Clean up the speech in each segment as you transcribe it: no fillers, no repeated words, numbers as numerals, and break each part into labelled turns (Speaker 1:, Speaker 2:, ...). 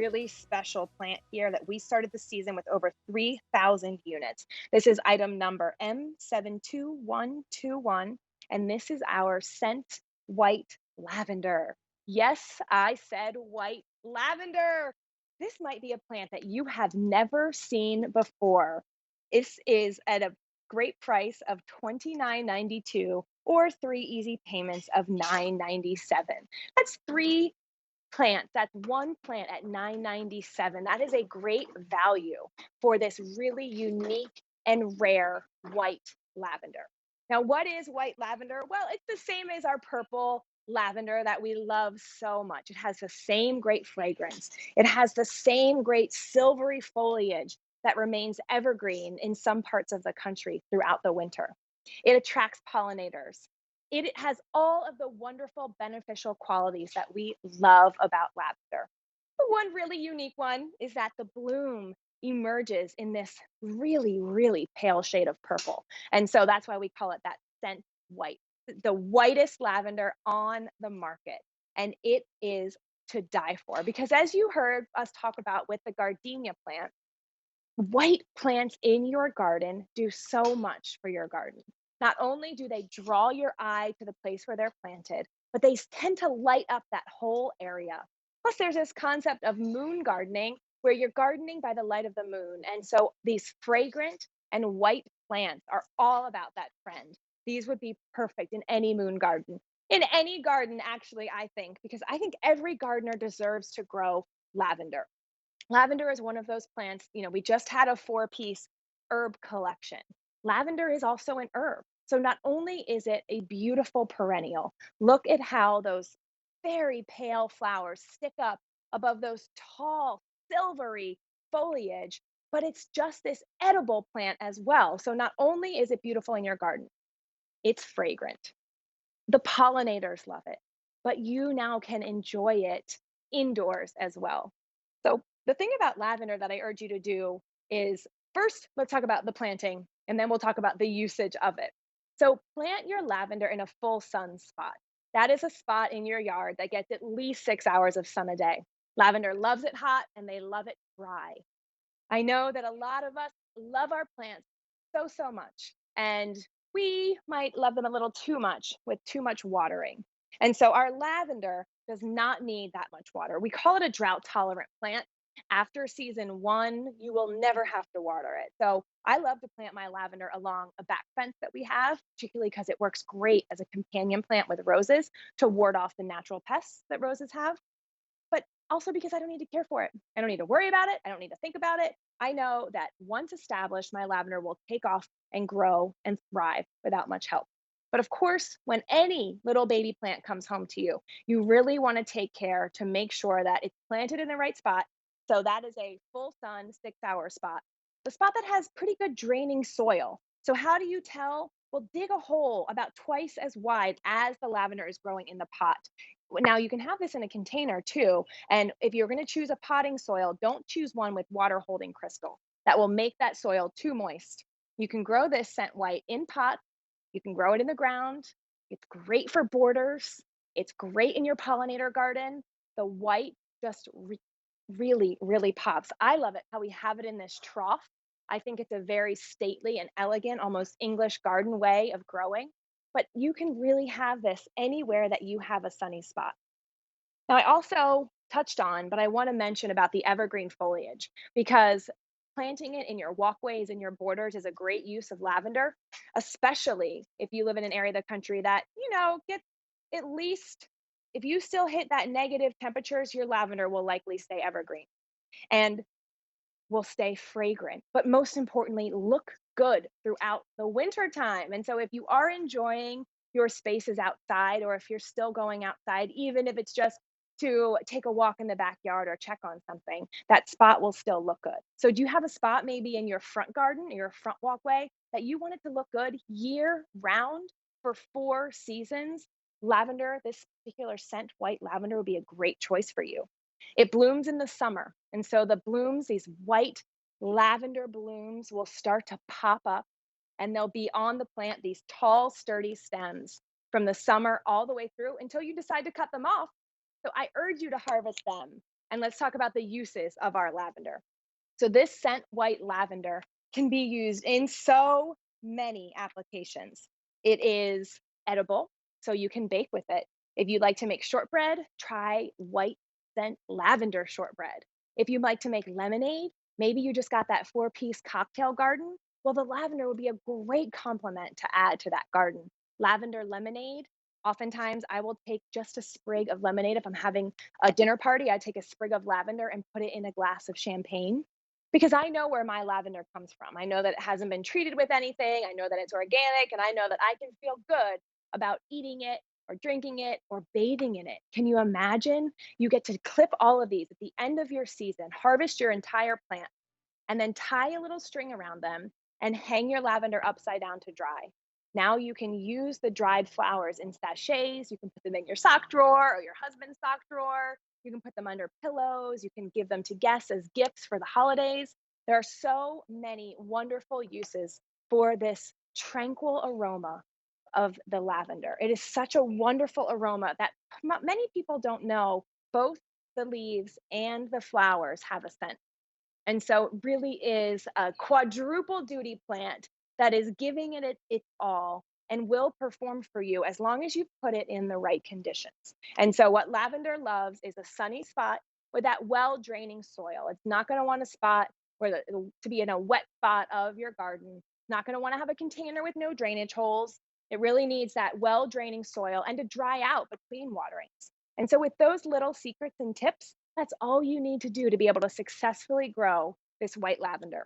Speaker 1: really special plant here that we started the season with over 3,000 units. This is item number M72121, and this is our scent white lavender. Yes, I said white lavender. This might be a plant that you have never seen before. This is at a great price of $29.92 or three easy payments of $9.97. That's three plants. That's one plant at $9.97. That is a great value for this really unique and rare white lavender. Now, what is white lavender? Well, it's the same as our purple lavender that we love so much. It has the same great fragrance. It has the same great silvery foliage that remains evergreen in some parts of the country throughout the winter. It attracts pollinators. It has all of the wonderful beneficial qualities that we love about lavender. But one really unique one is that the bloom emerges in this really, really pale shade of purple. And so that's why we call it that scent white, the whitest lavender on the market. And it is to die for because, as you heard us talk about with the gardenia plant, white plants in your garden do so much for your garden. Not only do they draw your eye to the place where they're planted, but they tend to light up that whole area. Plus, there's this concept of moon gardening where you're gardening by the light of the moon. And so these fragrant and white plants are all about that trend. These would be perfect in any moon garden. In any garden, actually, I think, because I think every gardener deserves to grow lavender. Lavender is one of those plants, we just had a four-piece herb collection. Lavender is also an herb. So not only is it a beautiful perennial, look at how those very pale flowers stick up above those tall, silvery foliage, but it's just this edible plant as well. So not only is it beautiful in your garden, it's fragrant. The pollinators love it, but you now can enjoy it indoors as well. So, the thing about lavender that I urge you to do is first, let's talk about the planting, and then we'll talk about the usage of it. So, plant your lavender in a full sun spot. That is a spot in your yard that gets at least 6 hours of sun a day. Lavender loves it hot and they love it dry. I know that a lot of us love our plants so, so much, and we might love them a little too much with too much watering. And so our lavender does not need that much water. We call it a drought tolerant plant. After season one, you will never have to water it. So I love to plant my lavender along a back fence that we have, particularly because it works great as a companion plant with roses to ward off the natural pests that roses have, but also because I don't need to care for it. I don't need to worry about it. I don't need to think about it. I know that once established, my lavender will take off and grow and thrive without much help. But of course, when any little baby plant comes home to you, you really want to take care to make sure that it's planted in the right spot. So that is a full sun 6 hour spot, the spot that has pretty good draining soil. So, how do you tell? Well, dig a hole about twice as wide as the lavender is growing in the pot. Now, you can have this in a container too. And if you're going to choose a potting soil, don't choose one with water holding crystal. That will make that soil too moist. You can grow this scent white in pots. You can grow it in the ground. It's great for borders. It's great in your pollinator garden. The white just really, really pops. I love it how we have it in this trough. I think it's a very stately and elegant, almost English garden way of growing. But you can really have this anywhere that you have a sunny spot. Now, I also touched on, but I want to mention about the evergreen foliage because planting it in your walkways and your borders is a great use of lavender, especially if you live in an area of the country that, gets at least, if you still hit that negative temperatures, your lavender will likely stay evergreen and will stay fragrant, but most importantly, look good throughout the winter time. And so if you are enjoying your spaces outside, or if you're still going outside, even if it's just to take a walk in the backyard or check on something, that spot will still look good. So do you have a spot maybe in your front garden or your front walkway that you want it to look good year round for 4 seasons? Lavender, this particular scent, white lavender, would be a great choice for you. It blooms in the summer. And so the blooms, these white lavender blooms, will start to pop up and they'll be on the plant, these tall, sturdy stems from the summer all the way through until you decide to cut them off. So I urge you to harvest them And let's talk about the uses of our lavender. So, this scent white lavender can be used in so many applications. It is edible, so you can bake with it. If you'd like to make shortbread, try white scent lavender shortbread. If you'd like to make lemonade, maybe you just got that four-piece cocktail garden. Well, the lavender would be a great complement to add to that garden. Lavender lemonade. Oftentimes, I will take just a sprig of lemonade. If I'm having a dinner party, I take a sprig of lavender and put it in a glass of champagne because I know where my lavender comes from. I know that it hasn't been treated with anything. I know that it's organic, and I know that I can feel good about eating it or drinking it or bathing in it. Can you imagine? You get to clip all of these at the end of your season, harvest your entire plant, and then tie a little string around them and hang your lavender upside down to dry. Now you can use the dried flowers in sachets. You can put them in your sock drawer or your husband's sock drawer. You can put them under pillows. You can give them to guests as gifts for the holidays. There are so many wonderful uses for this tranquil aroma of the lavender. It is such a wonderful aroma that many people don't know. Both the leaves and the flowers have a scent. And so it really is a quadruple duty plant that is giving it its all and will perform for you as long as you put it in the right conditions. And so what lavender loves is a sunny spot with that well draining soil. It's not going to want a spot to be in a wet spot of your garden. It's not going to want to have a container with no drainage holes. It really needs that well draining soil and to dry out between waterings. And so with those little secrets and tips, that's all you need to do to be able to successfully grow this white lavender.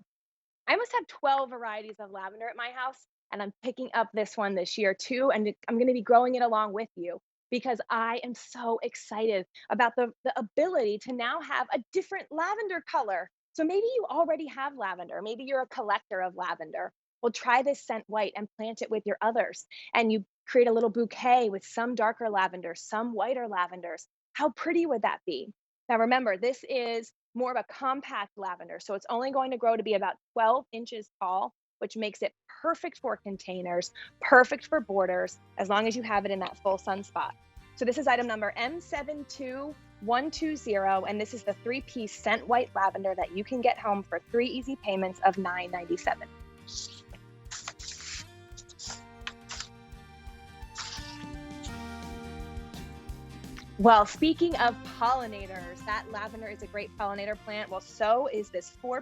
Speaker 1: I must have 12 varieties of lavender at my house, and I'm picking up this one this year too. And I'm going to be growing it along with you because I am so excited about the ability to now have a different lavender color. So maybe you already have lavender, maybe you're a collector of lavender. Well, try this scent white and plant it with your others. And you create a little bouquet with some darker lavenders, some whiter lavenders. How pretty would that be? Now, remember, this is more of a compact lavender. So it's only going to grow to be about 12 inches tall, which makes it perfect for containers, perfect for borders, as long as you have it in that full sun spot. So this is item number M72120, and this is the three-piece scent white lavender that you can get home for 3 easy payments of $9.97. Well, speaking of pollinators, that lavender is a great pollinator plant. Well, so is this four